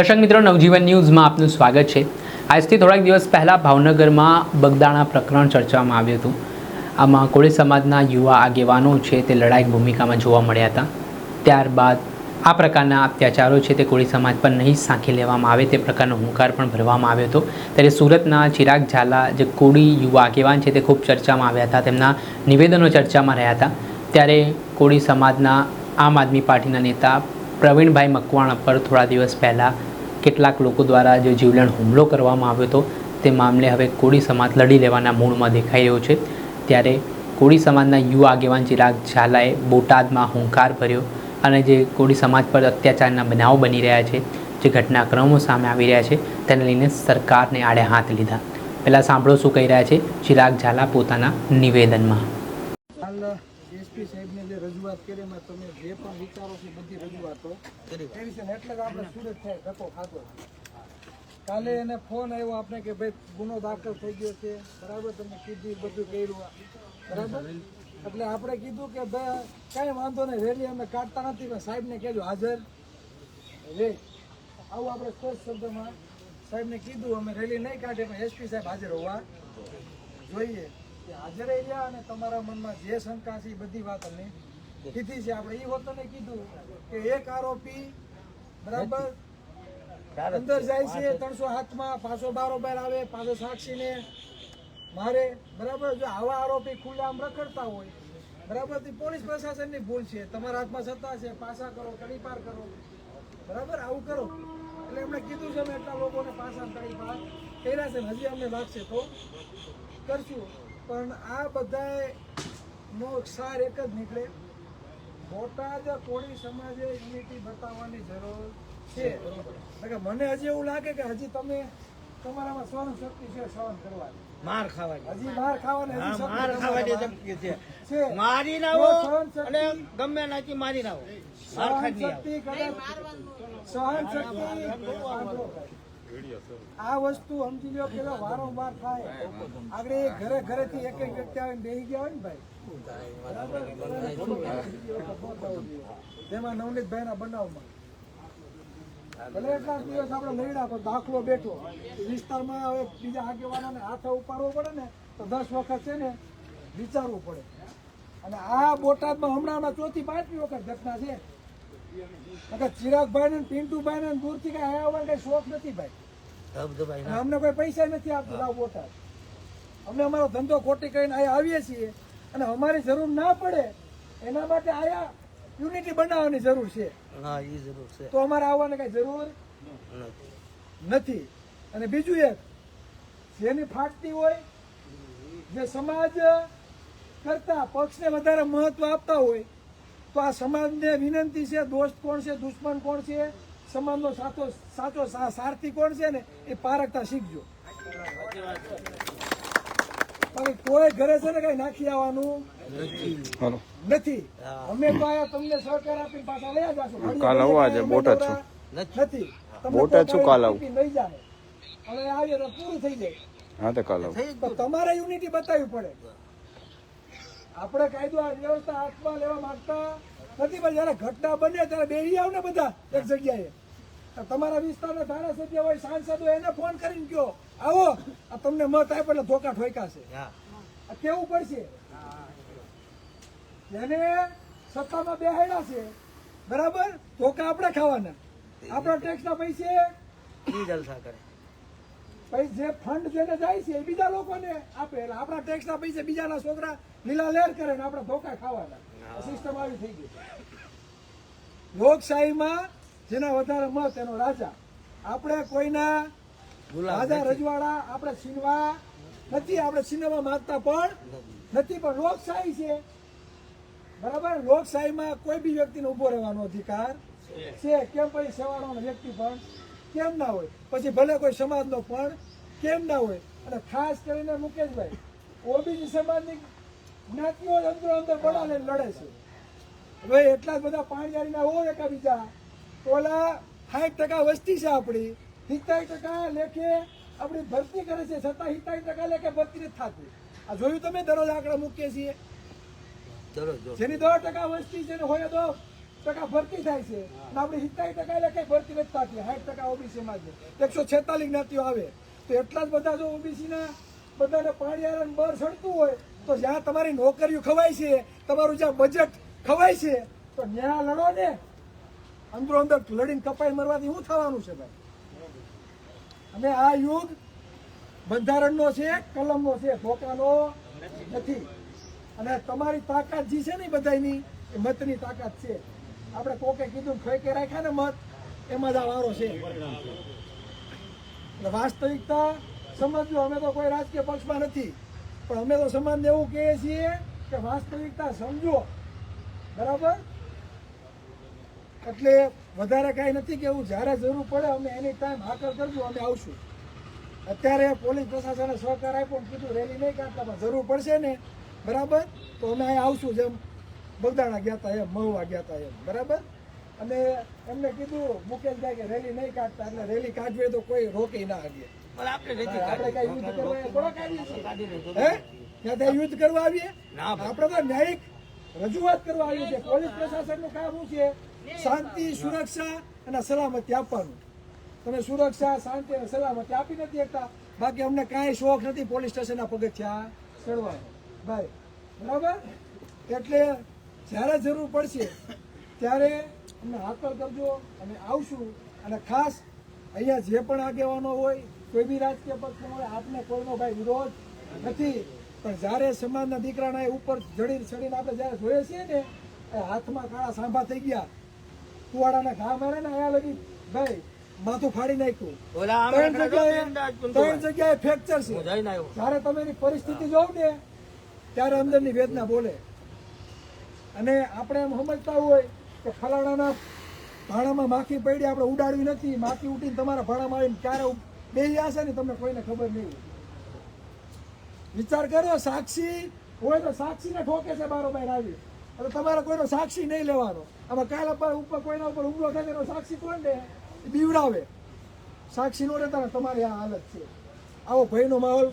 દર્શક મિત્રો, નવજીવન ન્યૂઝમાં આપનું સ્વાગત છે। આજથી થોડાક દિવસ પહેલાં ભાવનગરમાં બગદાણા પ્રકરણ ચર્ચામાં આવ્યું હતું। આમાં કોળી સમાજના યુવા આગેવાનો છે તે લડાયક ભૂમિકામાં જોવા મળ્યા હતા। ત્યારબાદ આ પ્રકારના અત્યાચારો છે તે કોળી સમાજ પર નહીં સાંખી લેવામાં આવે તે પ્રકારનો હુંકાર પણ ભરવામાં આવ્યો હતો। ત્યારે સુરતના ચિરાગ ઝાલા જે કોળી યુવા આગેવાન છે તે ખૂબ ચર્ચામાં આવ્યા હતા। તેમના નિવેદનો ચર્ચામાં રહ્યા હતા। ત્યારે કોળી સમાજના આમ આદમી પાર્ટીના નેતા પ્રવીણભાઈ મકવાણા પર થોડા દિવસ પહેલાં કેટલાક લોકો દ્વારા જે જીવલેણ હુમલો કરવામાં આવ્યો હતો તે મામલે હવે કોળી સમાજ લડી લેવાના મૂડમાં દેખાઈ રહ્યો છે। ત્યારે કોળી સમાજના યુવા આગેવાન ચિરાગ ઝાલાએ બોટાદમાં હુંકાર ભર્યો અને જે કોળી સમાજ પર અત્યાચારના બનાવો બની રહ્યા છે, જે ઘટનાક્રમો સામે આવી રહ્યા છે તેને લઈને સરકારને આડે હાથ લીધા। પહેલાં સાંભળો શું કહી રહ્યા છે ચિરાગ ઝાલા પોતાના નિવેદનમાં। એસપી સાહેબને જે રજૂઆત કરી એમાં તમે જે પણ વિચારો છે બધી રજૂઆતો કરી છે એટલે જ આપણે સુરત થાય ધક્કો ખાતો। કાલે એને ફોન આવ્યો આપણે કે ભાઈ ગુનો દાખલ થઈ ગયો છે, બરાબર, તમે કીધું બધું કર્યું, બરાબર, એટલે આપણે કીધું કે ભાઈ કાંઈ વાંધો નહીં, રેલી અમે કાઢતા નથી, પણ સાહેબને કહેજો હાજર રે, આવું આપણે સ્પષ્ટ શબ્દમાં સાહેબને કીધું। અમે રેલી નહીં કાઢીએ પણ એસપી સાહેબ હાજર હોવા જોઈએ, હાજર રહ્યા અને તમારા મનમાં જે શંકા છે એ બધી વાત અમે કીધી છે। આપણે એ વખતે કીધું કે એક આરોપી બરાબર અંદર જાય છે 307 માં, પાછો બારોબાર આવે, પાછો સાક્ષીને મારે, બરાબર। જો આવા આરોપી ખુલ્લામ રખડતા હોય, બરાબર, તો પોલીસ પ્રશાસનની ભૂલ છે, તમારા હાથમાં સત્તા છે, પાછા કરો, તડીપાર કરો, બરાબર, આવું કરો। એટલે એમણે કીધું છે અમે એટલા લોકોને પાછા તડીપાર કર્યા છે, હજી અમને લાગશે તો કરશું। પણ આ બધાનો સાર એક જ નીકળે, બોટાદ કોળી સમાજે યુનિટી બતાવવાની જરૂર છે। મને હજી એવું લાગે કે હજી તમે તમારામાં સહન શક્તિ છે, સહન કરવાની, માર ખાવાની, હજી માર ખાવાની, હજી માર ખાવાની શક્તિ છે, મારી નાવો અને ગમે નાચી મારી નાવો, સહન શક્તિ કદાચ સહન શક્તિ આ વસ્તુ સમજી લો કે વારંવાર થાય। આગળ ઘરે ઘરેથી એક એક વ્યક્તિ આવીને બેસી ગયા હોય ને ભાઈ, જેમાં નવનીતભાઈ ના બનાવમાં ભલે એટલા દિવસ આપણે લડ્યા પણ દાખલો બેઠો વિસ્તારમાં, હવે બીજા આગેવાનોને હાથે ઉપાડવો પડે ને તો 10 વખત છે ને વિચારવું પડે। અને આ બોટાદમાં હમણાં 4થી 5મી વખત ઘટના છે। ચિરાગભાઈ ને પિન્ટુભાઈ ને દૂરથી કઈ આવવાનો કઈ શોખ નથી ભાઈ, અમને કોઈ પૈસા નથી આપતું બોટાદ, અમને અમારો ધંધો ખોટી કરીને અહીંયા આવીએ છીએ અને અમારી જરૂર ના પડે એના માટે આયા યુનિટી બનાવવાની જરૂર છે, તો અમારે આવવાની કઈ જરૂર નથી। અને બીજું એક જેની ફાટતી હોય, જે સમાજ કરતા પક્ષને વધારે મહત્વ આપતા હોય, તો આ સમાજને વિનંતી છે, દોસ્ત કોણ છે, દુશ્મન કોણ છે, સમાજનો સાચો સારથી કોણ છે ને એ પારખતા શીખજો। કોઈ ઘરે છે ને કઈ નાખી આવવાનું નથી, અમે તો આયા તમને સહકાર આપીને પાછા લઈ જશું, નથી બોટાદ શું કાલ આવું લઈ જાય હવે આવીએ તો પૂરું થઈ જાય। હા તો કાલ તો તમારે યુનિટી બતાવવી પડે। આપણે કાયદો આ વ્યવસ્થા હાથમાં લેવા માંગતા નથી, પણ જયારે ઘટના બને ત્યારે બેસી આવ ને બધા એક જગ્યાએ, તમારા વિસ્તારના ધારાસભ્ય હોય, સાંસદ હોય, એને ફોન કરીને કહો આવો આ તમને મત આપ્યો એટલે ધોકા ઠોકાશે, આ કેવું પડશે। જેને સત્તામાં બેહાડ્યા છે, બરાબર, ધોકા આપણે ખાવાના, આપણા ટેક્સના પૈસે જલસા કરે, જે ફંડ જેને જાય છે એ બીજા લોકોને આપે, એટલે આપણા ટેક્સના પૈસે બીજાના છોકરા લીલા લેર કરે ને આપણે ધોકા ખાવાના, સિસ્ટમ આવી થઈ ગઈ। લોકશાહીમાં જેના વધારે મત એનો રાજા, આપણે કોઈના રાજા રજવાડા આપણે છીનવા નથી, આપણે છીનવા માંગતા પણ નથી, પણ લોકશાહી છે, બરાબર, લોકશાહીમાં કોઈ બી વ્યક્તિને ઉભો રહેવાનો અધિકાર છે। કેમ પછી સેવાળાનો વ્યક્તિ પણ કેમ ના હોય, પછી ભલે કોઈ સમાજનો પણ કેમ ના હોય। અને ખાસ કરીને મુકેશભાઈ ઓબીસી સમાજની જ્ઞાતિઓ અંદર અંદર બળા લઈને લડે છે, ભાઈ એટલા જ બધા પાણીયારીના હોય એકા બીજા, ઓલા 60% વસ્તી છે આપણી, 70% લેખે આપણી ભરતી કરે છે, છતાં 70% લેખે ભરતી નથી થતી। આ જોયું તમે દરરોજ આંકડા મૂકીએ છીએ, જેની 10% વસ્તી છે ને હોય તો 60% ભરતી થાય છે અને આપણી 70% એટલે કઈ ભરતી નથી થતી. 60% ઓબીસી માં છે, 146 જ્ઞાતિઓ આવે તો એટલા જ બધા જો ઓબીસી ના બધાને પાણીયારા બર સડતું હોય તો જ્યાં તમારી નોકરીઓ ખવાય છે, તમારું જ્યાં બજેટ ખવાય છે, તો ન્યા લડો ને. અંદરો અંદર લડીને કપાઈ મરવાથી શું થવાનું છે ભાઈ? અને આ યુગ બંધારણનો છે, કલમનો છે, ધોકાનો નથી. અને તમારી તાકાત જે છે ને બધાની એ મતની તાકાત છે. આપણે કોકે કીધું ફેંકે રાખ્યા ને મત, એમાં જ આ વારો છે. એટલે વાસ્તવિકતા સમજજો. અમે તો કોઈ રાજકીય પક્ષમાં નથી, પણ અમે તો સમાજને એવું કહીએ છીએ કે વાસ્તવિકતા સમજો, બરાબર? એટલે વધારે કાંઈ નથી કેવું. જ્યારે જરૂર પડે અમે એની ટાઈમ હાકલ કરજો, અમે આવશું. અત્યારે પોલીસ પ્રશાસને સહકાર આપ્યો, કીધું રેલી નહીં કાઢતા, પણ જરૂર પડશે ને, બરાબર, તો અમે અહીં આવશું. જેમ બગદાણા ગયા હતા એમ, મહુવા ગયા હતા એમ, બરાબર. અને એમને કીધું મુકેશભાઈ કે રેલી નહીં કાઢતા, એટલે રેલી કાઢવી હોય તો કોઈ રોકી ના આવીએ. આપણે કઈ યુદ્ધ કરવા થોડાક આવીએ છીએ? હે? ત્યાં યુદ્ધ કરવા આવીએ? આપણે તો ન્યાયિક રજૂઆત કરવા આવીએ છીએ. પોલીસ પ્રશાસનનું કામ શું છે? શાંતિ, સુરક્ષા અને સલામતી આપવાનું. તમે સુરક્ષા, શાંતિ અને સલામતી આપી નથી શકતા, બાકી અમને કાંઈ શોખ નથી પોલીસ સ્ટેશનના પગથિયા ચડવાનો ભાઈ, બરાબર? એટલે જ્યારે જરૂર પડશે ત્યારે અમને હાકલ કરજો, અમે આવશું. અને ખાસ અહીંયા જે પણ આગેવાનો હોય, કોઈ બી રાજકીય પક્ષનો હોય, આપને કોઈનો ભાઈ વિરોધ નથી, પણ જ્યારે સમાજના દીકરાના ઉપર ચડીને આપણે જ્યારે જોઈએ છીએ ને, એ હાથમાં કાળા સાંભા થઈ ગયા, કુવાડાના ઘા મારે ને અહીંયા લગી ભાઈ માથું ફાડી નાખ્યું. 3 જગ્યાએ ફ્રેક્ચર છે. જ્યારે તમે એની પરિસ્થિતિ જોવ ને ત્યારે અંદરની વેદના બોલે. અને આપણે એમ સમજતા હોય કે ફલાણાના ભાણામાં માખી પડી, આપણે ઉડાડવી નથી. માખી ઉઠીને તમારા ભાણામાં આવીને ક્યારે બેસી જશે ને તમને કોઈને ખબર નહીં. વિચાર કરો, સાક્ષી હોય તો સાક્ષીને ઠોકે છે બારોબાર આવી, એટલે તમારે કોઈનો સાક્ષી નહીં લેવાનો. આમાં કાલ ઉપર કોઈના ઉપર હુમલો થાય તેનો સાક્ષી કોણ દે? બીવડાવે. સાક્ષી નો રહેતા તમારી આ હાલત છે. આવો ભયનો માહોલ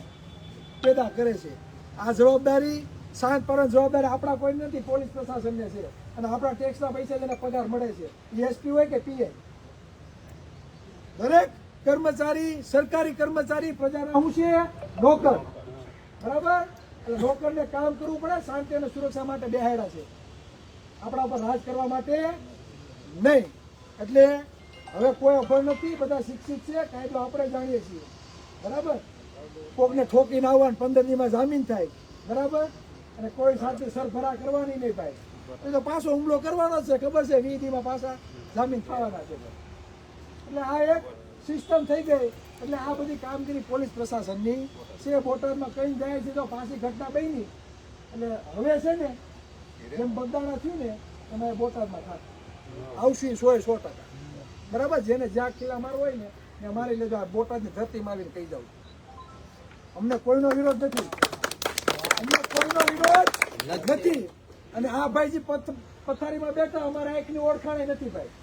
પેદા કરે છે. આ જવાબદારી, શાંત પરવાની જવાબદારી આપણા કોઈ નથી, પોલીસ પ્રશાસનને છે. અને આપણા ટેક્સના પૈસા જેને પગાર મળે છે, એસપી હોય કે પીએ, દરેક કર્મચારી, સરકારી કર્મચારી પ્રજાના શું છે? નોકર, બરાબર? એટલે નોકરને કામ કરવું પડે. શાંતિ અને સુરક્ષા માટે બેહાડ્યા છે, આપણા ઉપર રાજ કરવા માટે નહીં. એટલે હવે કોઈ અભણ નથી, બધા શિક્ષિત છે, કાયદો આપણે જાણીએ છીએ, બરાબર? કોકને ઠોકીને આવવાનું, 15 દીમાં જામીન થાય, બરાબર? અને કોઈ સાથે સરભરા કરવાની નહીં ભાઈ. એ તો પાછો હુમલો કરવાનો છે, ખબર છે? 20 દીમાં પાછા જામીન થવાના છે. એટલે આ એક સિસ્ટમ થઈ ગઈ. એટલે આ બધી કામગીરી પોલીસ પ્રશાસનની છે. બોટાદમાં કઈ જાય છે તો પાછી ઘટના બની. એટલે હવે છે ને જેમ બગદાણા થયું ને એમાં બોટાદમાં થાય. આવશું 100%, બરાબર? જેને જ્યાં કિલ્લા મારવો હોય ને ત્યાં મારી લેજો. આ બોટાદની ધરતીમાં આવીને કહી જાઉં, અમને કોઈનો વિરોધ નથી, અમને કોઈનો વિરોધ નથી. અને આ ભાઈજી પથારીમાં બેઠા, અમારા આંખની ઓળખાણ નથી ભાઈ.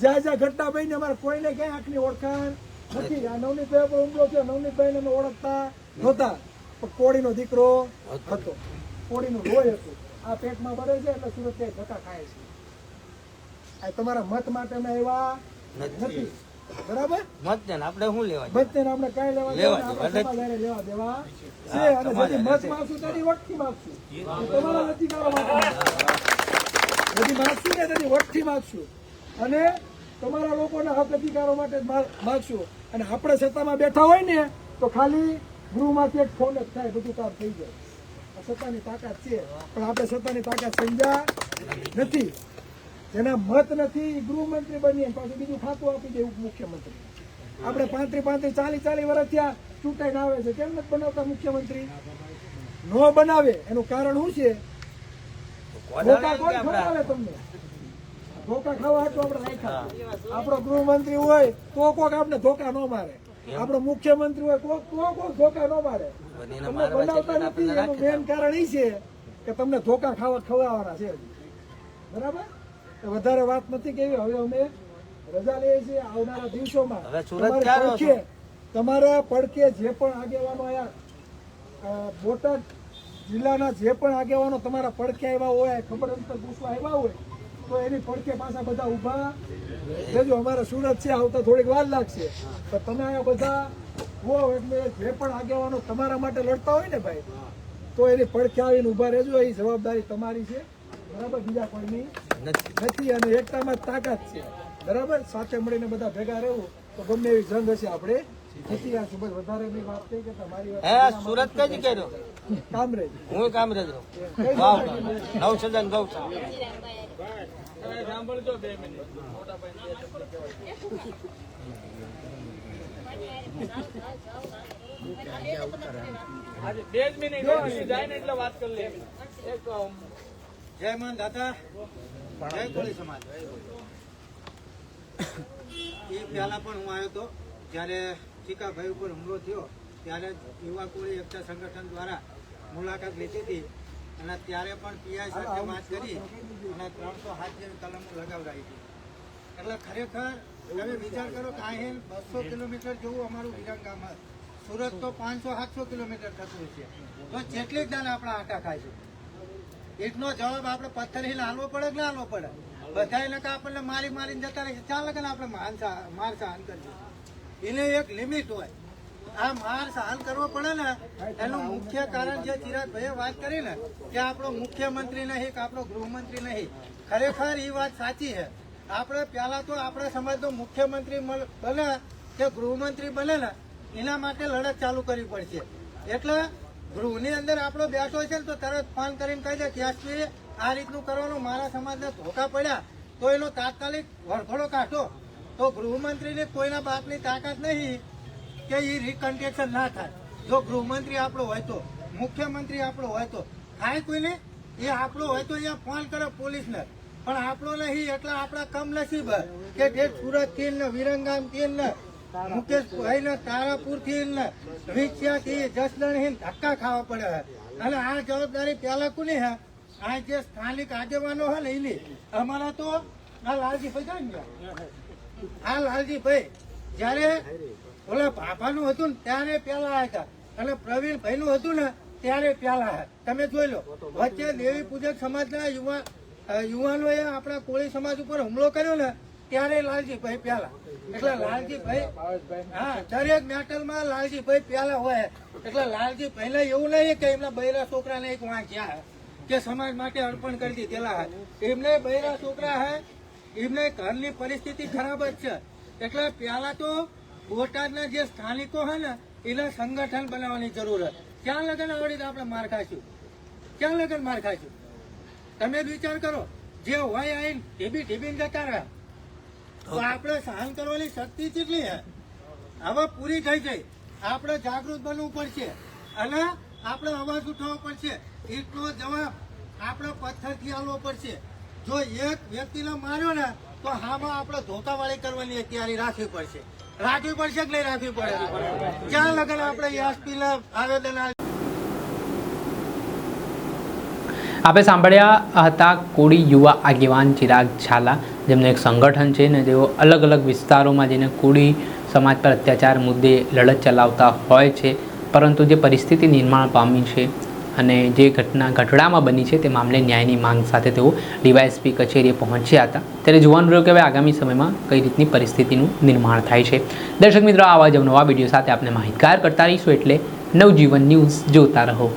જ્યાં જ્યાં ઘટના બની અમારે કોઈને ક્યાંય આંખની ઓળખાણ નથી. આ નવનીતભાઈ પર હુમલો થયો, નવનીતભાઈને અમે ઓળખતા નહોતા, પણ કોળીનો દીકરો હતો, કોળીનું લોહી હતું. આ પેટમાં ભરે છે એટલે સુરત ક્યાંય ધક્કા ખાય છે. આ તમારા મત માટે અમે આવ્યા નથી, બરાબર? મત ને આપણે શું લેવા? મત ને આપણે કઈ લેવા દેવા દેવા છે. અને બધી મત માગશું તેની વટથી માગશું, તમારા અધિકારો માટે બધી માગશું ને તેની વટથી માગશું. અને તમારા લોકોના હક અધિકારો માટે માગશું. અને આપણે સત્તામાં બેઠા હોય ને તો ખાલી ગૃહમાંથી એક ફોન જ થાય, બધું કામ થઈ જાય. સત્તાની તાકાત છે, પણ આપણે સત્તાની તાકાત સમજ્યા નથી. જેના મત નથી ગૃહમંત્રી બનીએ, પાછું બીજું ખાતું આપી દે મુખ્યમંત્રી. આપણે 35-40 વર્ષ થયા ચૂંટાઈને આવે છે, કેમ નથી બનાવતા મુખ્યમંત્રી? નો બનાવે એનું કારણ શું છે? ધોકા કોણ ખવડાવે તમને? ધોકા ખાવા હાટું આપણે રાખ્યા. આપણો ગૃહમંત્રી હોય તો કોક આપણે ધોકા ન મારે, આપણો મુખ્યમંત્રી હોય તો કોક ધોકા ન મારે. તમને બનાવતા નથી એનું મેન કારણ એ છે કે તમને ધોકા ખવડાવવાના છે, બરાબર? વધારે વાત નથી કેવી. હવે અમે રજા લઈએ છીએ. આવનારા દિવસોમાં તમારા પડખે જે પણ આગેવાનો આવ્યા, બોટાદ જિલ્લાના જે પણ આગેવાનો તમારા પડખે આવ્યા હોય, ખબર અંતર પૂછવા આવ્યા હોય, તો એની પડખે પાછા બધા ઊભા રહેજો. અમારા સુરત છે આવતા થોડીક વાર લાગશે, પણ તમે અહીંયા બધા હો એટલે જે પણ આગેવાનો તમારા માટે લડતા હોય ને ભાઈ, તો એની પડખે આવીને ઊભા રહેજો. એ જવાબદારી તમારી છે, બરાબર, બીજા કોઈની નથી. અને એકતામાં જ તાકાત છે, બરાબર. સાથે મળીને બધા ભેગા રહેવું તો ગમે એવી જંગ હશે આપણે જીતી જશું. બસ વધારે ની વાત થઈ કે તમારી વાત સુરત કઈ કર્યો કામરેજ હું કામરેજ રહું વાવ નવસદન ગૌશાળા સાંભળજો 2 મિનિટ. આજે 2 મિનિટ જાય ને એટલે વાત કરી લે. જય માન દાતા જય કોળી સમાજ. એ પહેલા પણ હું આવ્યો હતો જ્યારે ચીકાભાઈ ઉપર હુમલો થયો ત્યારે યુવા કોળી એકતા સંગઠન દ્વારા મુલાકાત લીધી હતી અને ત્યારે પણ પીઆઈ સાથે વાત કરી અને 307 જેવી કલમો લગાવડાવી હતી. એટલે ખરેખર તમે વિચાર કરો કે અહીં 200 કિલોમીટર જેવું અમારું વિરંગામ સુરત તો 500-700 કિલોમીટર થતું છે, તો જેટલી દાન આપણા આટા ખાય છે એટલો જવાબ આપણે પથ્થર હિલ હાલવો પડે કે ના હાલવો પડે? બધા એને આપણને મારીને જતા રહે ચાલે કે આપણે માર સહન કરીએ. એને એક લિમિટ હોય. આ માર સહન કરવો પડે ને એનું મુખ્ય કારણ જે ચિરાગભાઈએ વાત કરી ને કે આપણો મુખ્યમંત્રી નહીં કે આપણો ગૃહમંત્રી નહીં, ખરેખર એ વાત સાચી છે. આપણે પહેલા તો આપણા સમાજનો મુખ્યમંત્રી બને કે ગૃહમંત્રી બને ને એના માટે લડત ચાલુ કરવી પડશે. એટલે ગૃહની અંદર આપણો બેઠો છે ને તો તરત ફોન કરીને કહી દે કે યશભાઈ આ રીતનું કરવાનું, મારા સમાજને ધોકા પડ્યા તો એનો તાત્કાલિક વરઘોડો કાઢો. તો ગૃહમંત્રીને કોઈના બાપની તાકાત નહીં કે એ રિકન્સ્ટ્રક્શન ના થાય. જો ગૃહમંત્રી આપણો હોય તો, મુખ્યમંત્રી આપણો હોય તો થાય કોઈને, એ આપણો હોય તો અહીંયા ફોન કરે પોલીસને, પણ આપણો નહીં. એટલે આપણા કમનસીબ કે જે સુરત થી ને વિરંગામ થી ને મુકેશભાઈ ને તારાપુર થી ને વિછિયા થી જસદણ ધક્કા ખાવા પડે છે. અને આ જવાબદારી પેલા કોની હે? આ જે સ્થાનિક આગેવાનો હે ને એની. અમારા તો આ લાલજીભાઈ જાય ને, આ લાલજીભાઈ જયારે ઓલા ભાભાનું હતું ને ત્યારે પેલા હતા અને પ્રવીણભાઈ નું હતું ને ત્યારે પેલા. તમે જોઈ લો વચ્ચે દેવી પૂજક સમાજના યુવાનોએ આપણા કોળી સમાજ ઉપર હુમલો કર્યો ને ત્યારે લાલજીભાઈ પેલા. એટલે લાલજીભાઈ હા દરેક મેટલમાં લાલજીભાઈ પેલા હોય. એટલે લાલજીભાઈ ને એવું નહીં કે એમના બૈરા છોકરાને એક વાંચ્યા કે સમાજ માટે અર્પણ કરી દીધેલા હે. એમને બૈરા છોકરા હે, એમને ઘરની પરિસ્થિતિ ખરાબ જ છે. એટલે પેલા તો બોટાદના જે સ્થાનિકો હે ને એને સંગઠન બનાવવાની જરૂર છે. ક્યાં લગન આવડી આપણે માર ખાશું? ક્યાં લગન માર ખાશું? તમે જ વિચાર કરો. જે હોય આવીને ઢીબીને જતા રહ્યા તો આપણે સહન કરવાની શક્તિ કેટલી હે? હવે પૂરી થઈ જાય. આપણે જાગૃત બનવું પડશે અને આપણે અવાજ ઉઠાવવો પડશે. એટલો જવાબ આપણે પથ્થરથી આલવો પડશે. જો એક વ્યક્તિને માર્યો ને તો હામાં આપણે ધોકાવાળી કરવાની તૈયારી રાખવી પડશે. રાખવી પડશે કે નહીં રાખવી પડે? ક્યાં લગન આપણે એસપીને આવેદન આપણે સાંભળ્યા હતા કોળી યુવા આગેવાન ચિરાગ ઝાલા, જેમનું એક સંગઠન છે ને તેઓ અલગ અલગ વિસ્તારોમાં જઈને કોળી સમાજ પર અત્યાચાર મુદ્દે લડત ચલાવતા હોય છે. પરંતુ જે પરિસ્થિતિ નિર્માણ પામી છે અને જે ગઢડામાં બની છે તે મામલે ન્યાયની માંગ સાથે તેઓ ડીવાયએસપી કચેરીએ પહોંચ્યા હતા. ત્યારે જોવાનું રહ્યું કે હવે આગામી સમયમાં કઈ રીતની પરિસ્થિતિનું નિર્માણ થાય છે. દર્શક મિત્રો, આવા જ નવા વિડીયો સાથે આપણે માહિતગાર કરતા રહીશું. એટલે નવજીવન ન્યૂઝ જોતા રહો.